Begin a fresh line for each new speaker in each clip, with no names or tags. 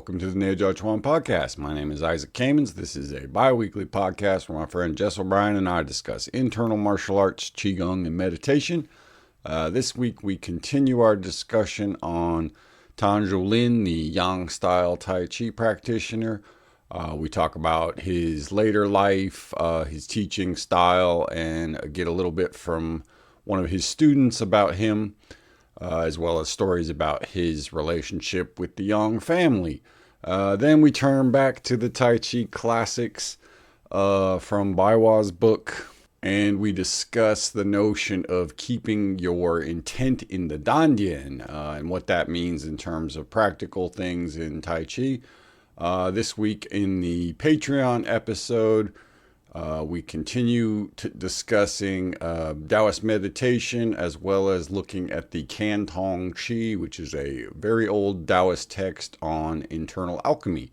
welcome to the Neja Chuan podcast. My name is Isaac Kamens. This is a bi-weekly podcast where my friend Jess O'Brien and I discuss internal martial arts, qigong, and meditation. This week we continue our discussion on Tian Zhou Lin, the Yang-style Tai Chi practitioner. We talk about his later life, his teaching style, and get a little bit from one of his students about him. As well as stories about his relationship with the Yang family. Then we turn back to the Tai Chi classics from Baiwa's book, and we discuss the notion of keeping your intent in the Dantien and what that means in terms of practical things in Tai Chi. This week in the Patreon episode, we continue discussing Taoist meditation as well as looking at the Canton Chi, which is a very old Taoist text on internal alchemy.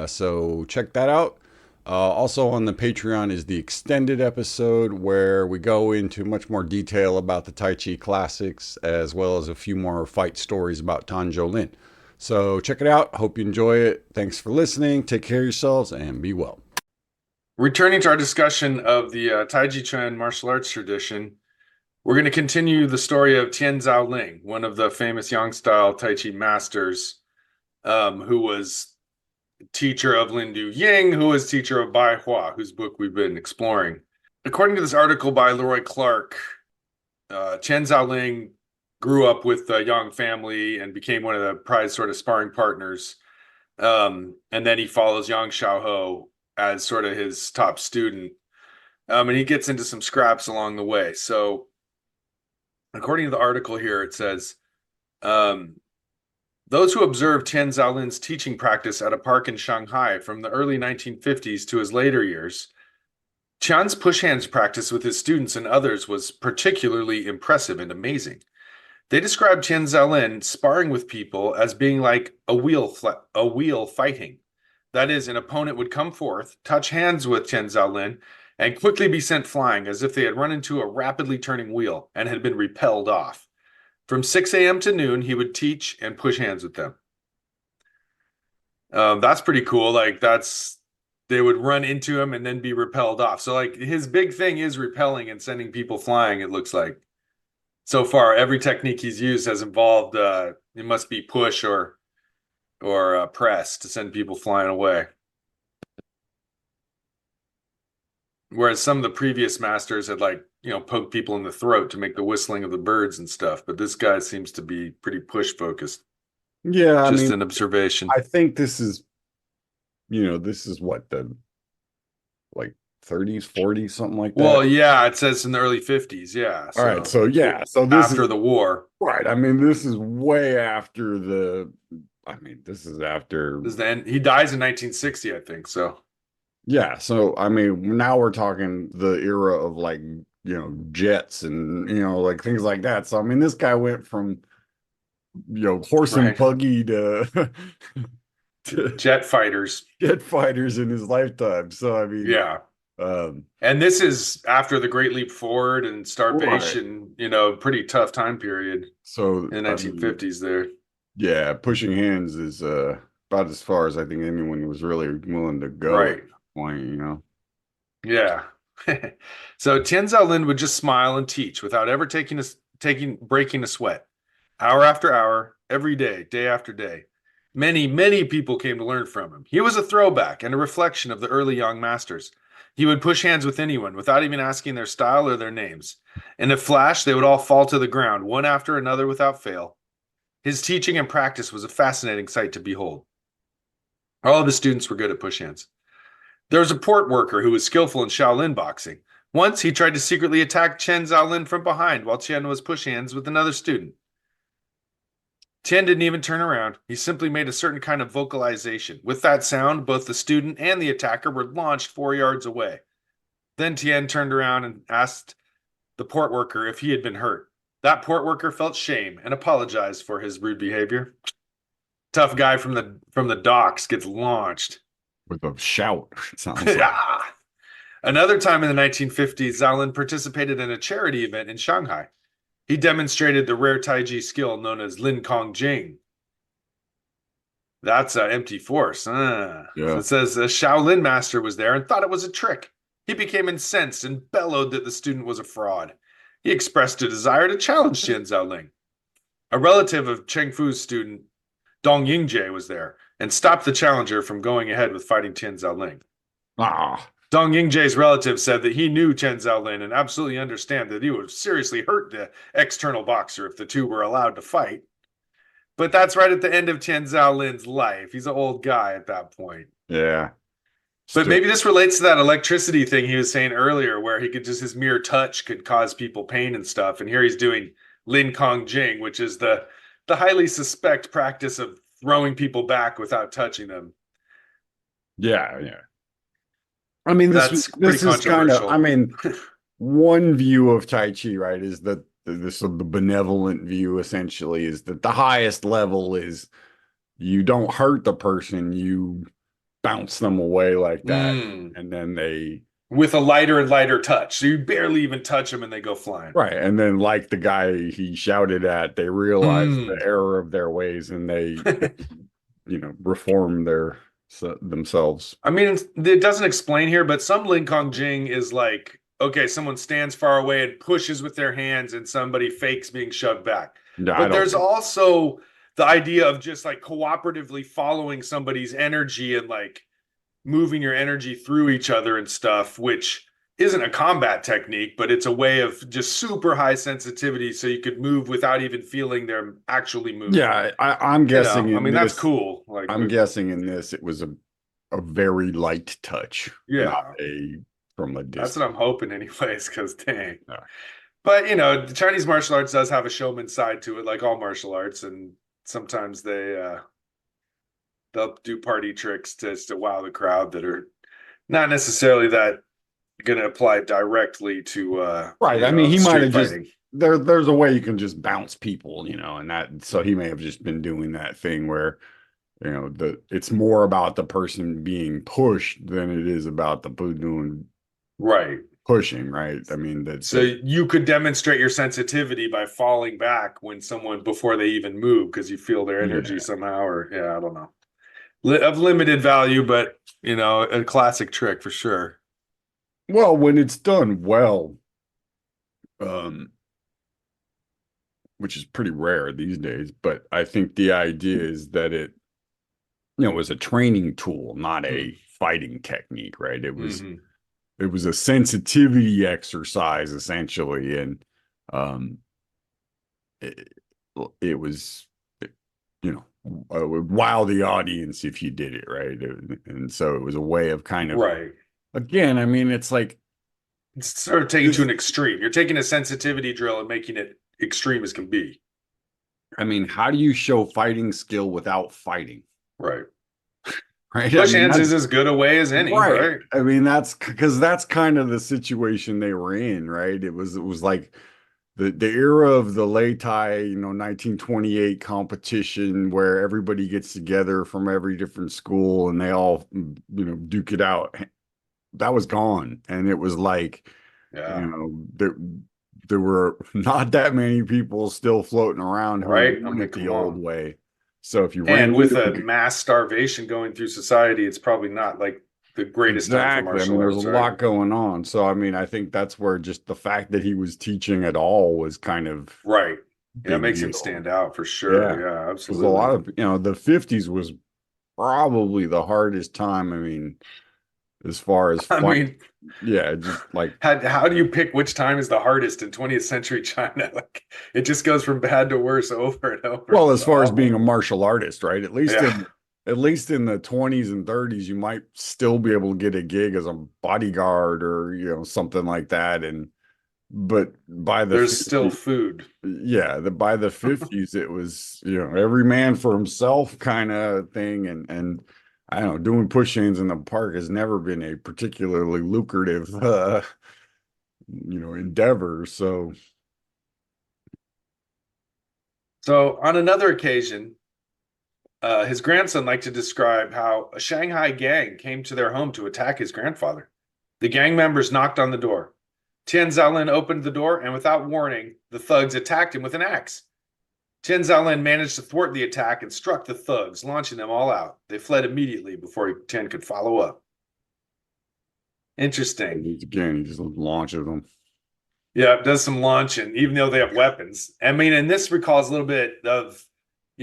So check that out. Also on the Patreon is the extended episode where we go into much more detail about the Tai Chi classics as well as a few more fight stories about Tian Zhou Lin. So check it out. Hope you enjoy it. Thanks for listening. Take care of yourselves and be well.
Returning to our discussion of the Taiji Chuan martial arts tradition, we're going to continue the story of Tian Zhou Lin, one of the famous Yang-style Tai Chi masters, who was teacher of Lin Du Ying, who was teacher of Bai Hua, whose book we've been exploring. According to this article by Leroy Clark, Tian Zhou Lin grew up with the Yang family and became one of the prized sort of sparring partners. And then he follows Yang Xiaoho as sort of his top student. And he gets into some scraps along the way. So according to the article here, it says, those who observed Tian Zhou Lin's teaching practice at a park in Shanghai from the early 1950s to his later years, Tian's push hands practice with his students and others was particularly impressive and amazing. They described Tian Zhou Lin sparring with people as being like a wheel fighting. That is, an opponent would come forth, touch hands with Tian Zhou Lin, and quickly be sent flying as if they had run into a rapidly turning wheel and had been repelled off. From 6 a.m. to noon, he would teach and push hands with them. That's pretty cool. They would run into him and then be repelled off. So his big thing is repelling and sending people flying, it looks like. So far, every technique he's used has involved, it must be push or press to send people flying away. Whereas some of the previous masters had poked people in the throat to make the whistling of the birds and stuff. But this guy seems to be pretty push focused.
Yeah,
Just an observation.
I think this is what, the 30s, 40s, something like that.
Well, yeah, it says in the early 50s. Yeah.
All right. So yeah. So this
after the war.
Right. I mean, this is way after this is the
end. He dies in 1960, I think. So
yeah. So I mean, now we're talking the era of jets and things like that. So I mean, this guy went from horse and buggy to
jet fighters
in his lifetime. So I mean,
yeah. And this is after the Great Leap Forward and starvation, right. Pretty tough time period.
So
in the 1950s there.
Yeah, pushing hands is about as far as I think anyone was really willing to go
right.
At that point,
Yeah. So Tian Zhou Lin would just smile and teach without ever breaking a sweat. Hour after hour, every day, day after day. Many, many people came to learn from him. He was a throwback and a reflection of the early Yang masters. He would push hands with anyone without even asking their style or their names. In a flash, they would all fall to the ground, one after another without fail. His teaching and practice was a fascinating sight to behold. All of his students were good at push hands. There was a port worker who was skillful in Shaolin boxing. Once, he tried to secretly attack Tian Zhou Lin from behind while Tian was push hands with another student. Tian didn't even turn around. He simply made a certain kind of vocalization. With that sound, both the student and the attacker were launched 4 yards away. Then Tian turned around and asked the port worker if he had been hurt. That port worker felt shame and apologized for his rude behavior. Tough guy from the docks gets launched.
With a shout, it sounds like.
Another time in the 1950s, Zhou Lin participated in a charity event in Shanghai. He demonstrated the rare Taiji skill known as Lin Kong Jing. That's an empty force. So
Yeah.
it says the Shaolin master was there and thought it was a trick. He became incensed and bellowed that the student was a fraud. He expressed a desire to challenge Tian Zhou Lin. A relative of Chang Fu's student, Dong Yingje, was there and stopped the challenger from going ahead with fighting Tian Zhou Lin.
Ah.
Dong Yingje's relative said that he knew Tian Zhou Lin and absolutely understand that he would seriously hurt the external boxer if the two were allowed to fight. But that's right at the end of Tian Zhou Lin's life. He's an old guy at that point.
Yeah.
But
Still.
maybe this relates to that electricity thing he was saying earlier, where he could just his mere touch could cause people pain and stuff. And here he's doing Lin Kong Jing, which is the highly suspect practice of throwing people back without touching them.
Yeah. Yeah. I mean,
That's pretty
this is kind of. I
controversial.
mean, one view of Tai Chi, right, is that this the benevolent view essentially is that the highest level is you don't hurt the person, you bounce them away like that,
Mm.
and then they
With a lighter and lighter touch. So you barely even touch them and they go flying.
right, and then like the guy he shouted at, they realize the
Mm.
error of their ways and they reform themselves.
I mean, it doesn't explain here, but some Lin Kong Jing is like, okay, someone stands far away and pushes with their hands and somebody fakes being shoved back.
No, I
But
don't
there's
think.
also the idea of just like cooperatively following somebody's energy and like moving your energy through each other and stuff, which isn't a combat technique, but it's a way of just super high sensitivity so you could move without even feeling they're actually moving.
Yeah, I'm guessing
I
in
mean, that's
this.
cool. Like,
I'm guessing in this it was a very light touch, not
yeah.
a from a
That's what
distance.
I'm hoping, anyways, because dang.
Yeah.
But, the Chinese martial arts does have a showman side to it, like all martial arts. And sometimes they'll do party tricks to wow the crowd that are not necessarily that going to apply directly to,
Right. I mean, he might
street
have just
fighting.
there's a way you can just bounce people, and that so he may have just been doing that thing where, it's more about the person being pushed than it is about the doing
Right.
pushing, right? I mean
So
that
you could demonstrate your sensitivity by falling back when someone before they even move because you feel their energy
yeah.
somehow, or yeah, I don't know. Of limited value, but a classic trick for sure.
Well, when it's done well, um, which is pretty rare these days, but I think the idea is that it, was a training tool, not
Mm.
a fighting technique, right?
Hmm.
It was a sensitivity exercise essentially, and um, it, it was, would wow the audience if you did it right, and so it was a way of kind of
Right.
again. I mean, it's like
It's sort of taking to
this.
an extreme. You're taking a sensitivity drill and making it extreme as can be.
I mean, how do you show fighting skill without fighting?
Right.
Right? I
Push
mean,
hands is
that's
as good a way as any,
right.
right?
I mean, that's because that's kind of the situation they were in, right? It was like the era of the Lei Tai, 1928 competition where everybody gets together from every different school and they all, duke it out. That was gone. And it was like,
Yeah.
there were not that many people still floating around who were
Right. I
doing
mean,
it the
come
old
on.
way. So if you ran
And with
into
a
a
mass starvation going through society, it's probably not like the greatest time for
exactly. I
martial
mean, there's a
arts, right?
lot going on. So, I mean, I think that's where just the fact that he was teaching at all was kind of
Right. Yeah, it
big
makes him
deal.
stand out for sure.
Yeah.
Yeah,
Because a
absolutely.
lot of, the 50s was probably the hardest time. I mean, as far as
I
fight,
mean,
yeah, just like,
how do you pick which time is the hardest in 20th century China? Like it just goes from bad to worse over and over.
well,
It's
as far as being
awful.
a martial artist, right?
Yeah.
At least in the 20s and 30s, you might still be able to get a gig as a bodyguard or, something like that. And but by the
There's still
50s,
food.
yeah, by the 50s it was, every man for himself kind of thing, and I don't know, doing push-ins in the park has never been a particularly lucrative endeavor. So
So on another occasion, his grandson liked to describe how a Shanghai gang came to their home to attack his grandfather. The gang members knocked on the door. Tian Zhaolin opened the door, and without warning, the thugs attacked him with an axe. Tian Zhou Lin managed to thwart the attack and struck the thugs, launching them all out. They fled immediately before Tian could follow up. Interesting.
Again, he just launches them.
Yeah, it does some launching, even though they have weapons. I mean, and this recalls a little bit of,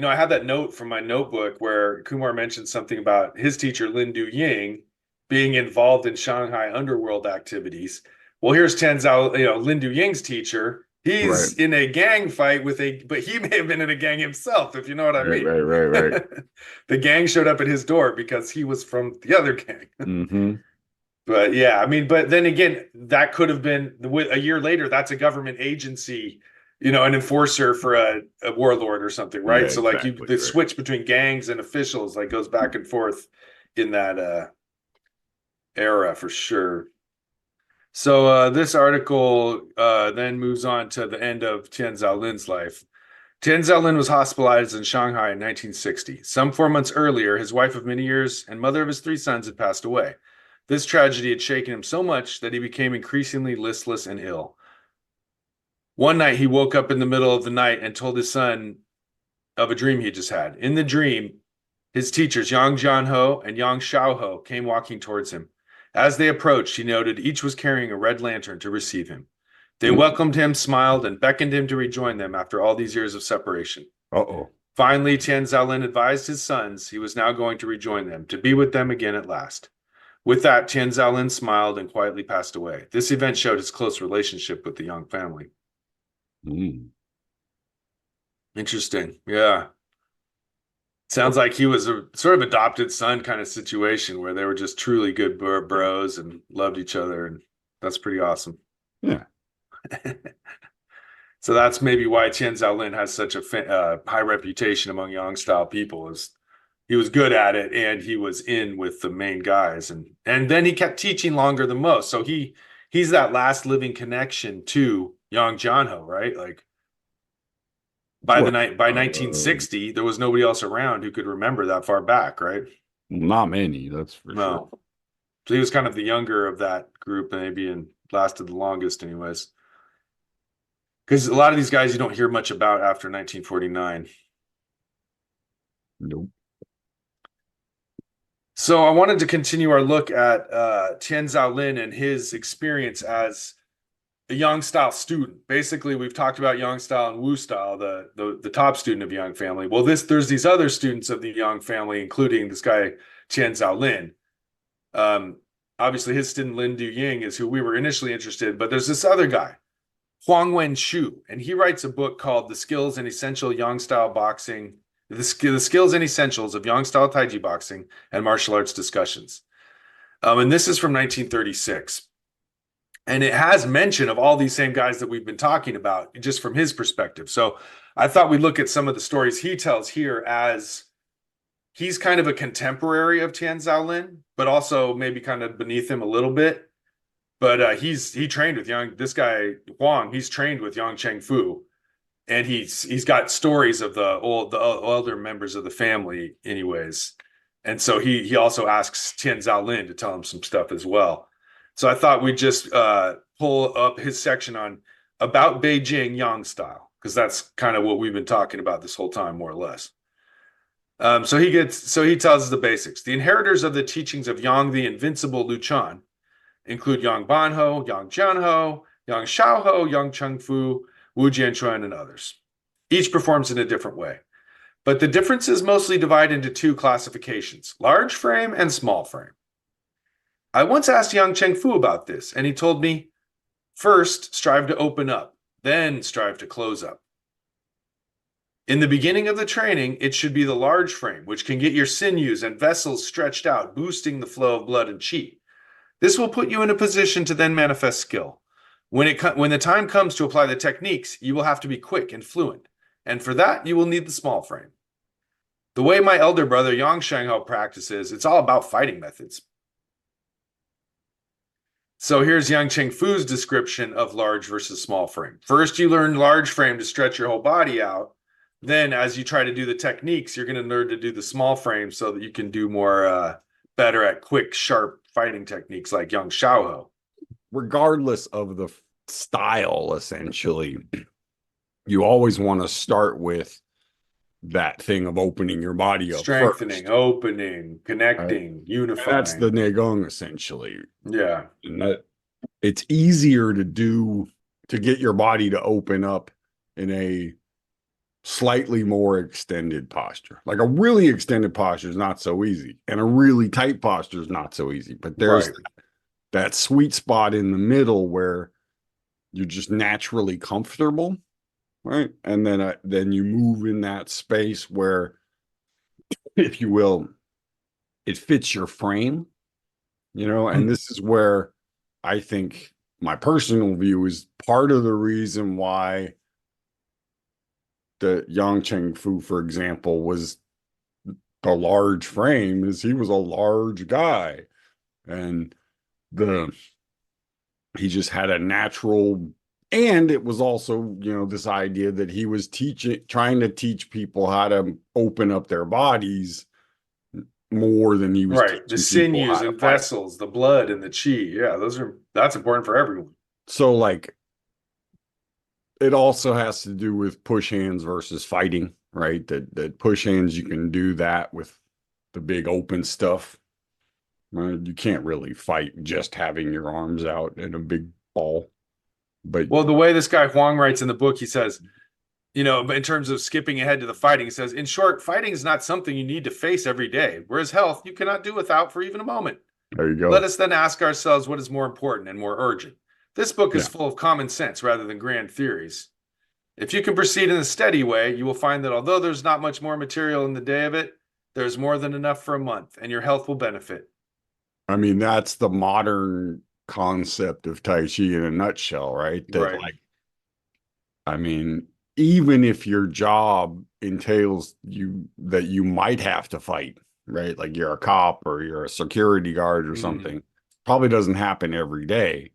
I had that note from my notebook where Kumar mentioned something about his teacher, Lin Du Ying, being involved in Shanghai underworld activities. Well, here's Tian Zhou, Lin Du Ying's teacher. He's in a gang fight but he may have been in a gang himself, if you know what I mean.
Right.
The gang showed up at his door because he was from the other gang.
Mm-hmm.
But yeah, I mean, but then again, that could have been a year later. That's a government agency, an enforcer for a warlord or something, right?
Yeah,
so
exactly,
like the switch between gangs and officials like goes back and forth in that era for sure. So this article then moves on to the end of Tian Zhou Lin's life. Tian Zhou Lin was hospitalized in Shanghai in 1960. Some 4 months earlier, his wife of many years and mother of his 3 sons had passed away. This tragedy had shaken him so much that he became increasingly listless and ill. One night, he woke up in the middle of the night and told his son of a dream he just had. In the dream, his teachers, Yang Jianho and Yang Shaoho, came walking towards him. As they approached, he noted each was carrying a red lantern to receive him. They welcomed him, smiled, and beckoned him to rejoin them after all these years of separation. Finally, Tian Zhou Lin advised his sons he was now going to rejoin them, to be with them again at last. With that, Tian Zhou Lin smiled and quietly passed away. This event showed his close relationship with the Yang family. Interesting. Yeah. Sounds like he was a sort of adopted son kind of situation where they were just truly good bros and loved each other. And that's pretty awesome.
Yeah.
So that's maybe why Tian Zhou Lin has such a high reputation among Yang style people, is he was good at it and he was in with the main guys. And then he kept teaching longer than most. So he's that last living connection to Yang Jianho, right? Like by 1960, there was nobody else around who could remember that far back, right?
Not many, that's for sure.
So he was kind of the younger of that group, maybe, and lasted the longest anyways. Because a lot of these guys you don't hear much about after 1949.
Nope.
So I wanted to continue our look at Tian Zhou Lin and his experience as a Yang style student. Basically, we've talked about Yang style and Wu style, the top student of Yang family. Well, there's these other students of the Yang family, including this guy Tian Zhou Lin. Obviously, his student Lin Du Ying is who we were initially interested in, but there's this other guy, Huang Wenshu, and he writes a book called The Skills and Essential Yang Style Boxing. The Skills and Essentials of Yang-Style Taiji Boxing and Martial Arts Discussions. And this is from 1936. And it has mention of all these same guys that we've been talking about, just from his perspective. So I thought we'd look at some of the stories he tells here, as he's kind of a contemporary of Tian Zhou Lin, but also maybe kind of beneath him a little bit. But he trained with this guy, Huang, he's trained with Chang Fu. And he's got stories of the older members of the family anyways. And so he also asks Tian Zhou Lin to tell him some stuff as well. So I thought we'd just pull up his section on about Beijing Yang style, because that's kind of what we've been talking about this whole time, more or less. So he tells us the basics. The inheritors of the teachings of Yang the Invincible Luchan include Yang Banho, Yang Jianho, Yang Shaoho, Yang Chang Fu, Wu Jianchuan, and others. Each performs in a different way. But the differences mostly divide into 2 classifications, large frame and small frame. I once asked Yang Cheng Fu about this, and he told me, first, strive to open up, then strive to close up. In the beginning of the training, it should be the large frame, which can get your sinews and vessels stretched out, boosting the flow of blood and qi. This will put you in a position to then manifest skill. When the time comes to apply the techniques, you will have to be quick and fluent. And for that, you will need the small frame. The way my elder brother Yang Shanghao practices, it's all about fighting methods. So here's Yang Cheng Fu's description of large versus small frame. First, you learn large frame to stretch your whole body out. Then, as you try to do the techniques, you're going to learn to do the small frame so that you can do more better at quick, sharp fighting techniques like Yang Shaoho.
Regardless of the style, essentially, you always want to start with that thing of opening your body up
Strengthening,
first.
opening,
Right?
connecting,
And that's the
unifying.
Neigong essentially.
Yeah.
And that it's easier to do to get your body to open up in a slightly more extended posture. Like a really extended posture is not so easy, and a really tight posture is not so easy. But there's
Right.
that sweet spot in the middle where you're just naturally comfortable, right? And then you move in that space where, if you will, it fits your frame, and this is where I think my personal view is part of the reason why the Chang Fu, for example, was the large frame is he was a large guy, and the he just had a natural, and it was also, this idea that he was trying to teach people how to open up their bodies more than he was
Right. The
teaching people
sinews
how to
and
fight.
vessels, the blood and the chi. Yeah, that's important for everyone.
So like it also has to do with push hands versus fighting, right? That push hands, you can do that with the big open stuff. Right? You can't really fight just having your arms out in a big ball. But
Well, the way this guy Huang writes in the book, he says, in terms of skipping ahead to the fighting, he says, in short, fighting is not something you need to face every day, whereas health you cannot do without for even a moment.
there you
Let
go.
us then ask ourselves what is more important and more urgent. This book is
Yeah.
full of common sense rather than grand theories. If you can proceed in a steady way, you will find that although there's not much more material in the day of it, there's more than enough for a month, and your health will benefit.
I mean, that's the modern concept of Tai Chi in a nutshell, right? That,
Right.
like, I mean, even if your job entails that you might have to fight, right? Like you're a cop or you're a security guard or
Mm.
something, probably doesn't happen every day.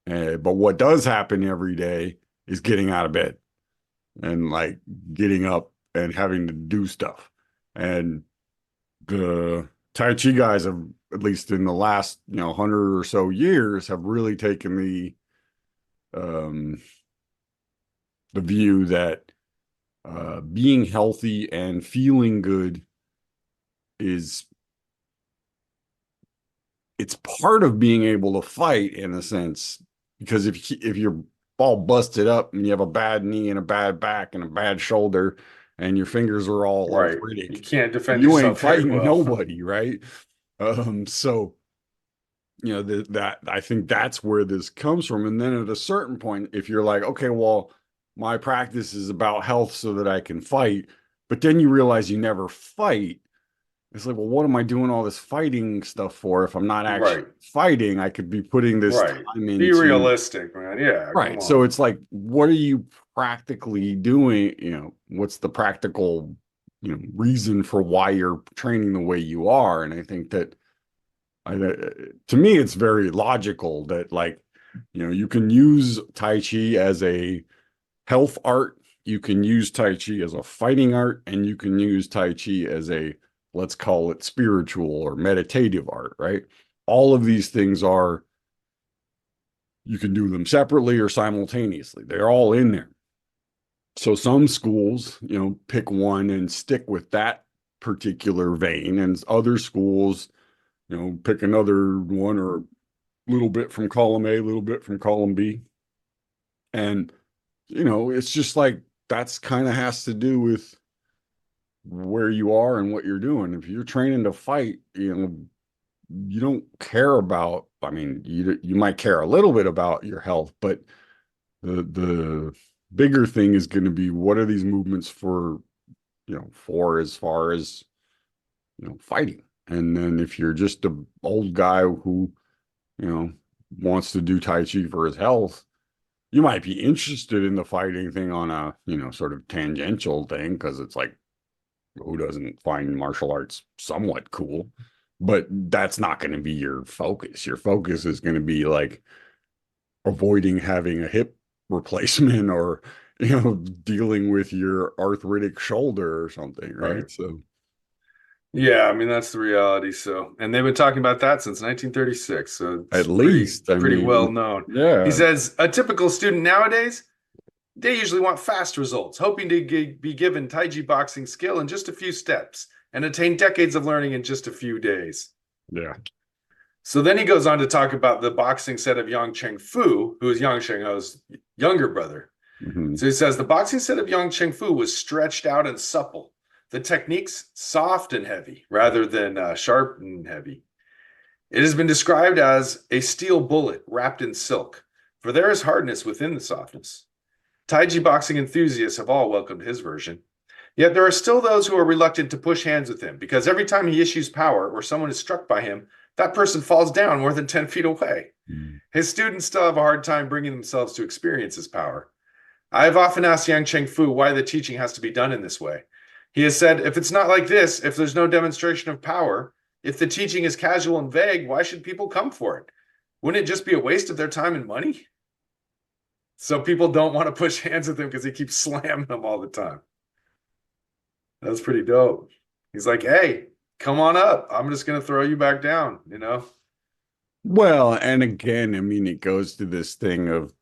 But what does happen every day is getting out of bed and like getting up and having to do stuff. And the Tai Chi guys have, at least in the last 100 or so years, have really taken um, the view that being healthy and feeling good is it's part of being able to fight in a sense, because if you're all busted up and you have a bad knee and a bad back and a bad shoulder and your fingers are all
Right. You
arthritic,
can't defend
you ain't
yourself very
fighting
well.
nobody, right? So that I think that's where this comes from. And then at a certain point, if you're like, okay, well, my practice is about health so that I can fight, but then you realize you never fight. It's like, well, what am I doing all this fighting stuff for if I'm not actually
Right.
fighting? I could be putting this
Right.
time
Be
into.
realistic, man. Yeah, come
Right. So
on.
it's like, what are you practically doing? What's the practical, reason for why you're training the way you are? And I think that to me, it's very logical that, like, you can use Tai Chi as a health art, you can use Tai Chi as a fighting art, and you can use Tai Chi as a, let's call it, spiritual or meditative art, right? All of these things you can do them separately or simultaneously. They're all in there. So some schools, pick one and stick with that particular vein, and other schools, pick another one or a little bit from column A, a little bit from column B. And, it's just like that's kind of has to do with where you are and what you're doing. If you're training to fight, you don't care about, I mean, you might care a little bit about your health, but the bigger thing is going to be, what are these movements for as far as, fighting. And then if you're just a old guy who, you know, wants to do Tai Chi for his health, you might be interested in the fighting thing on a, sort of tangential thing, because it's like, who doesn't find martial arts somewhat cool? But that's not going to be your focus. Your focus is going to be like avoiding having a hip replacement, or, dealing with your arthritic shoulder or something,
Right.
right? So
Yeah, I mean that's the reality. So, and they've been talking about that since 1936. So it's
at
pretty
least, I
pretty well
mean,
known. He
yeah,
says a typical student nowadays They usually want fast results, hoping to be given Taiji boxing skill in just a few steps and attain decades of learning in just a few days.
Yeah.
So then he goes on to talk about the boxing set of Chang Fu, who is Yang Shengho's younger brother.
Mm-hmm.
So he says the boxing set of Chang Fu was stretched out and supple. The techniques soft and heavy rather than sharp and heavy. It has been described as a steel bullet wrapped in silk, for there is hardness within the softness. Taiji boxing enthusiasts have all welcomed his version. Yet there are still those who are reluctant to push hands with him, because every time he issues power or someone is struck by him, that person falls down more than 10 feet away. His students still have a hard time bringing themselves to experience his power. I have often asked Yang Cheng Fu why the teaching has to be done in this way. He has said, if it's not like this, if there's no demonstration of power, if the teaching is casual and vague, why should people come for it? Wouldn't it just be a waste of their time and money? So people don't want to push hands with him because he keeps slamming them all the time. That's pretty dope. He's like, hey, come on up. I'm just going to throw you back down, you know?
Well, and again, I mean, it goes to this thing of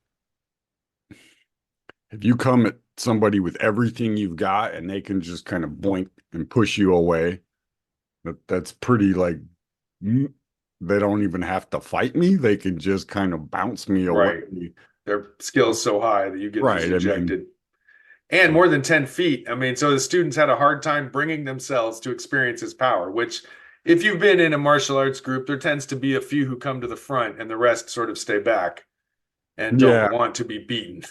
if you come at somebody with everything you've got and they can just kind of boink and push you away, that's pretty like they don't even have to fight me. They can just kind of bounce me away.
Right. Their skill's so high that you get ejected.
I mean,
and more than 10 feet. I mean, so the students had a hard time bringing themselves to experience his power, which if you've been in a martial arts group, there tends to be a few who come to the front and the rest sort of stay back and don't want to be beaten.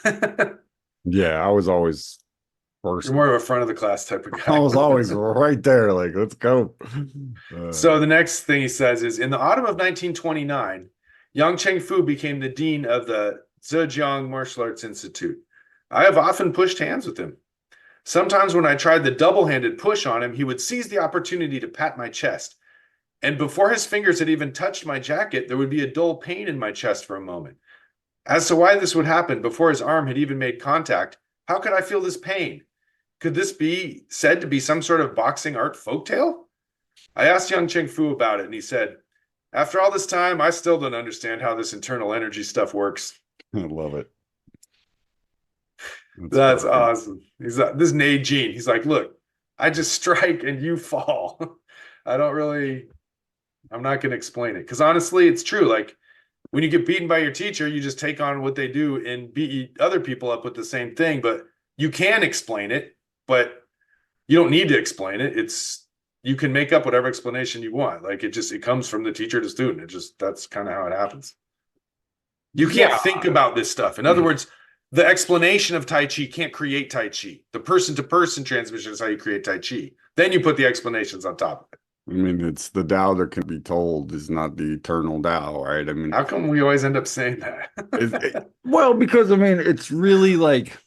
Yeah, I was always first.
You're more of a front of the class type of guy.
I was always right there, like, let's go.
So the next thing he says is, in the autumn of 1929, Yang Cheng Fu became the dean of the Zhejiang Martial Arts Institute. I have often pushed hands with him. Sometimes when I tried the double-handed push on him, he would seize the opportunity to pat my chest. And before his fingers had even touched my jacket, there would be a dull pain in my chest for a moment. As to why this would happen before his arm had even made contact, how could I feel this pain? Could this be said to be some sort of boxing art folktale? I asked Yang Cheng Fu about it, and he said, after all this time, I still don't understand how this internal energy stuff works.
I love it.
That's awesome. He's like, this is Nate Gene. He's like, look, I just strike and you fall. I'm not going to explain it. Because honestly, it's true. Like, when you get beaten by your teacher, you just take on what they do and beat other people up with the same thing. But you can explain it, but you don't need to explain it. You can make up whatever explanation you want. Like, it comes from the teacher to student. That's kind of how it happens. You can't think about this stuff. In other words, the explanation of Tai Chi can't create Tai Chi. The person-to-person transmission is how you create Tai Chi. Then you put the explanations on top of it.
I mean, it's the Tao that can be told is not the eternal Tao, right? I mean,
how come we always end up saying that?
Well, because I mean, it's really like,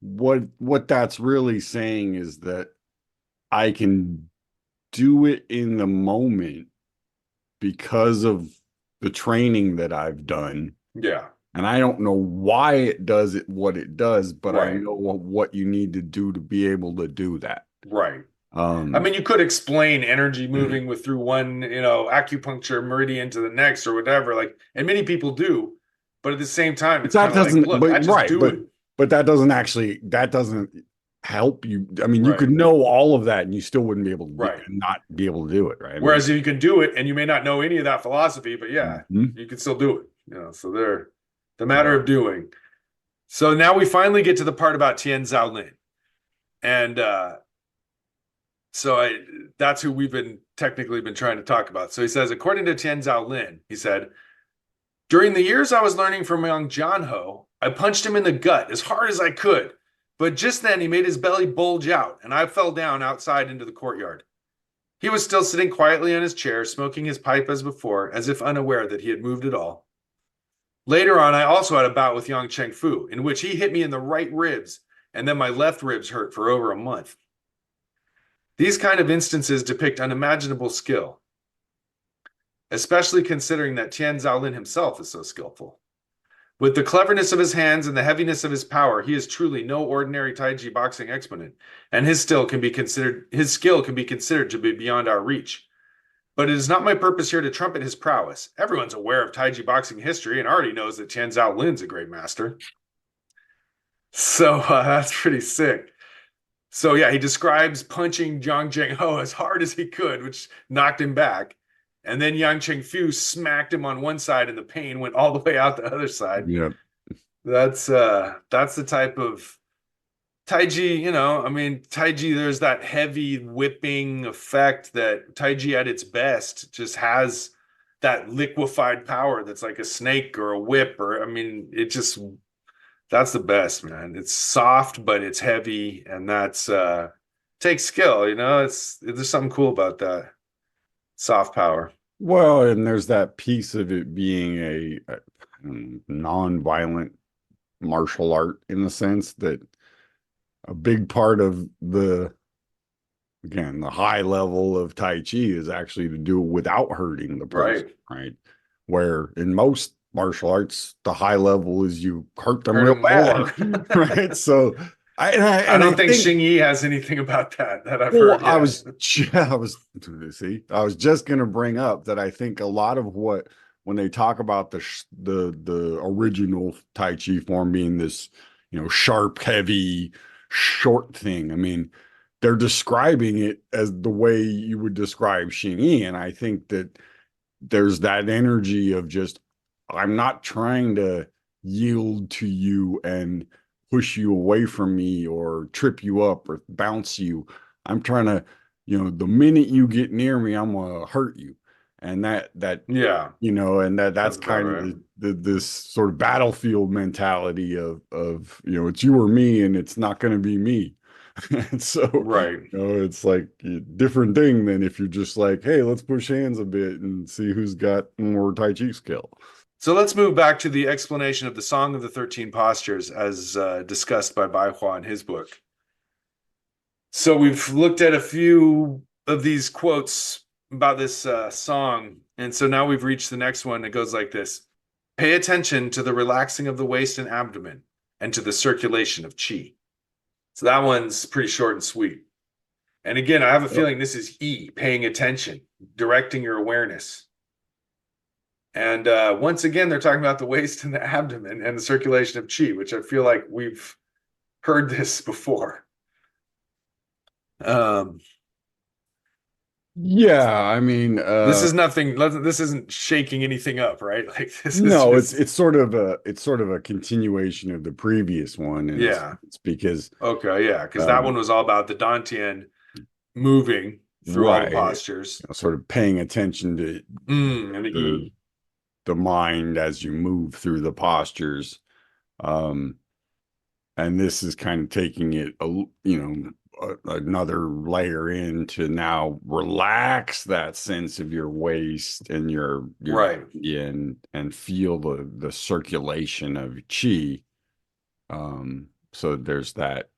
what that's really saying is that I can do it in the moment because of the training that I've done.
Yeah.
And I don't know why it does it what it does, but I know what you need to do to be able to do that.
Right. I mean, you could explain energy moving through one, acupuncture meridian to the next or whatever, like, and many people do, but at the same time, it's
that doesn't,
like, look, I just do it.
But that doesn't help you. I mean, you could know all of that and you still wouldn't be able to not be able to do it, right?
Whereas if you can do it and you may not know any of that philosophy, but you can still do it. So they're the matter of doing. So now we finally get to the part about Tian Zhou Lin. And that's who we've technically been trying to talk about. So he says, according to Tian Zhou Lin, he said, during the years I was learning from Yang Jianho, I punched him in the gut as hard as I could. But just then he made his belly bulge out, and I fell down outside into the courtyard. He was still sitting quietly on his chair, smoking his pipe as before, as if unaware that he had moved at all. Later on, I also had a bout with Yang Cheng Fu, in which he hit me in the right ribs, and then my left ribs hurt for over a month. These kind of instances depict unimaginable skill, especially considering that Tian Zhou Lin himself is so skillful. With the cleverness of his hands and the heaviness of his power, he is truly no ordinary Taiji boxing exponent, and his skill can be considered to be beyond our reach. But it is not my purpose here to trumpet his prowess. Everyone's aware of Taiji boxing history and already knows that Tian Zhou Lin's a great master. So that's pretty sick. So yeah, he describes punching Zhang Zhenghe as hard as he could, which knocked him back. And then Yang Chengfu smacked him on one side and the pain went all the way out the other side.
Yeah.
That's the type of Taiji, I mean, Taiji, there's that heavy whipping effect that Taiji at its best just has that liquefied power that's like a snake or a whip, or I mean, that's the best, man. It's soft, but it's heavy, and that's takes skill, there's something cool about that. Soft power.
Well, and there's that piece of it being a non-violent martial art in the sense that a big part of the high level of Tai Chi is actually to do it without hurting the person, right? Where in most martial arts, the high level is you hurt them real bad,
more.
right? So I
don't think Xing Yi has anything about that I've heard.
I was just going to bring up that I think a lot of when they talk about the original Tai Chi form being this, sharp, heavy, short thing. I mean, they're describing it as the way you would describe Xing Yi, and I think that there's that energy of just, I'm not trying to yield to you and push you away from me or trip you up or bounce you. I'm trying to, the minute you get near me, I'm gonna hurt you. And that's kind of this sort of battlefield mentality of it's you or me, and it's not going to be me. And so it's like a different thing than if you're just like, hey, let's push hands a bit and see who's got more Tai Chi skill.
So let's move back to the explanation of the Song of the 13 Postures as discussed by Bai Hua in his book. So we've looked at a few of these quotes about this song. And so now we've reached the next one. It goes like this. Pay attention to the relaxing of the waist and abdomen and to the circulation of qi. So that one's pretty short and sweet. And again, I have a feeling this is E, paying attention, directing your awareness. And once again, they're talking about the waist and the abdomen and the circulation of qi, which I feel like we've heard this before.
Yeah, I mean,
this is nothing. This isn't shaking anything up, right? Like this.
No, it's sort of a continuation of the previous one. And it's because
because that one was all about the Dantien moving through all the postures,
sort of paying attention to the mind as you move through the postures. And this is kind of taking it, another layer in to now relax that sense of your waist and your and feel the circulation of qi. So there's that,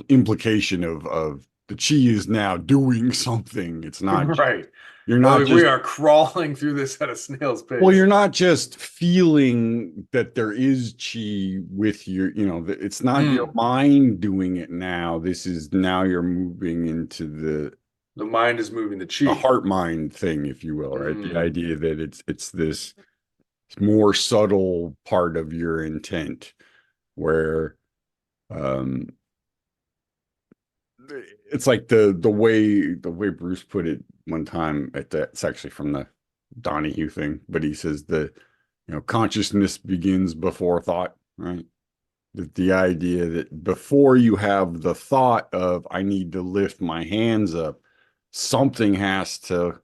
implication of the qi is now doing something. It's not
right.
You're not
we are crawling through this at a snail's pace.
Well, you're not just feeling that there is qi with your, it's not your mind doing it now. This is now you're moving into
the mind is moving the qi.
The heart mind thing, if you will, right? The idea that it's this more subtle part of your intent where it's like the way Bruce put it one time it's actually from the Donahue thing, but he says consciousness begins before thought, right? The idea that before you have the thought of I need to lift my hands up, something has to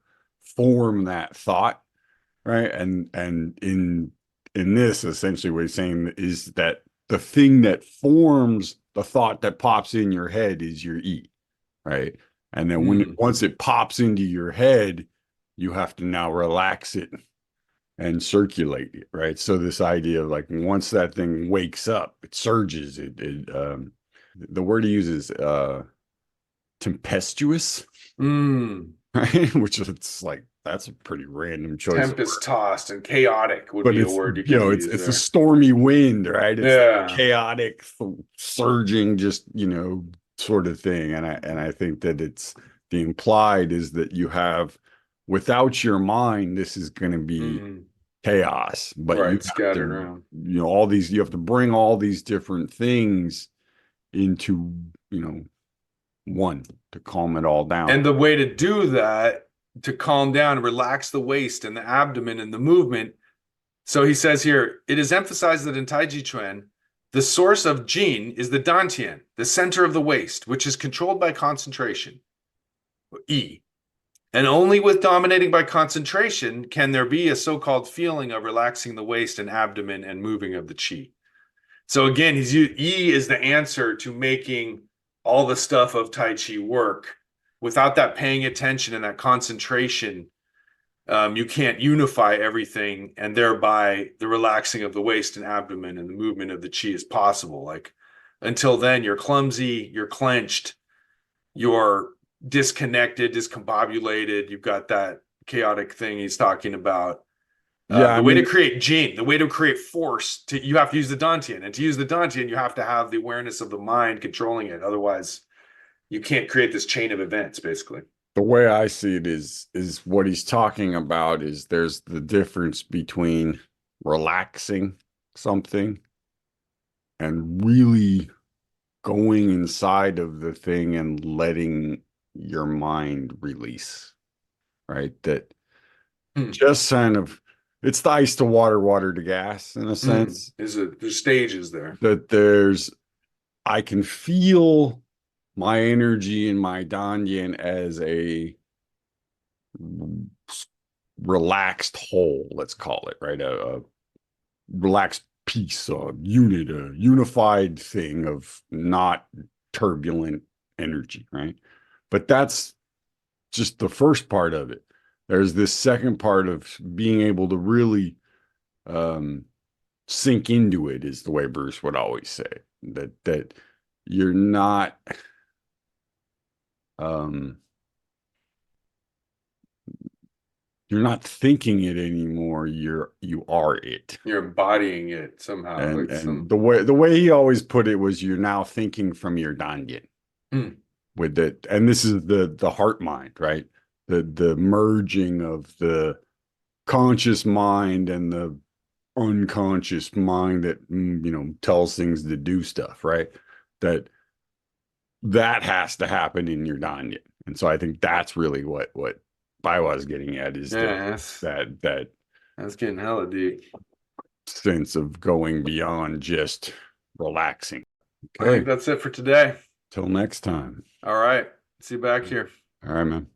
form that thought, right? And in this, essentially what he's saying is that the thing that forms the thought that pops in your head is your E, right? And then once it pops into your head, you have to now relax it and circulate it, right? So this idea of like once that thing wakes up, it surges. The word he uses tempestuous, right? Which it's like that's a pretty random choice.
Tempest tossed and chaotic would be a word you could use.
It's a stormy wind, right? It's chaotic, surging, just sort of thing. And I think that it's the implied is that you have, without your mind, this is going to be chaos, but you
Right,
have to,
scattered around.
you have to bring all these different things into, one to calm it all down.
And the way to do that, to calm down, relax the waist and the abdomen and the movement. So he says here, it is emphasized that in Taiji Chuan, the source of Jin is the Dantien, the center of the waist, which is controlled by concentration, E. And only with dominating by concentration can there be a so-called feeling of relaxing the waist and abdomen and moving of the qi. So again, E is the answer to making all the stuff of Tai Chi work. Without that paying attention and that concentration, you can't unify everything, and thereby the relaxing of the waist and abdomen and the movement of the qi is possible. Like until then, you're clumsy, you're clenched, you're disconnected, discombobulated. You've got that chaotic thing he's talking about. The way to create Jin, the way to create force, you have to use the Dantien. And to use the Dantien, you have to have the awareness of the mind controlling it. Otherwise, you can't create this chain of events, basically.
The way I see it is what he's talking about is there's the difference between relaxing something and really going inside of the thing and letting your mind release, right? That just kind of, it's the ice to water, water to gas in a sense.
There's stages there.
That I can feel my energy and my Dantien as a relaxed whole, let's call it, right? A relaxed piece, a unit, a unified thing of not turbulent energy, right? But that's just the first part of it. There's this second part of being able to really sink into it, is the way Bruce would always say, that you're not you're not thinking it anymore. You are it.
You're embodying it somehow.
And the way he always put it was, you're now thinking from your Dantien. With it, and this is the heart mind, right? The merging of the conscious mind and the unconscious mind that tells things to do stuff, right? That has to happen in your Dantien. And so I think that's really what Baiwa's getting at, is that
that's getting hella deep.
Sense of going beyond just relaxing.
Okay. I think that's it for today.
Till next time.
All right. See you back here.
All right, man.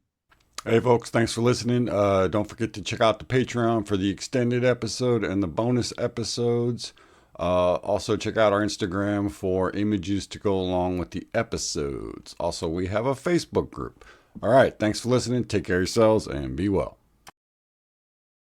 Hey, folks, thanks for listening. Don't forget to check out the Patreon for the extended episode and the bonus episodes. Also, check out our Instagram for images to go along with the episodes. Also, we have a Facebook group. All right, thanks for listening. Take care of yourselves and be well.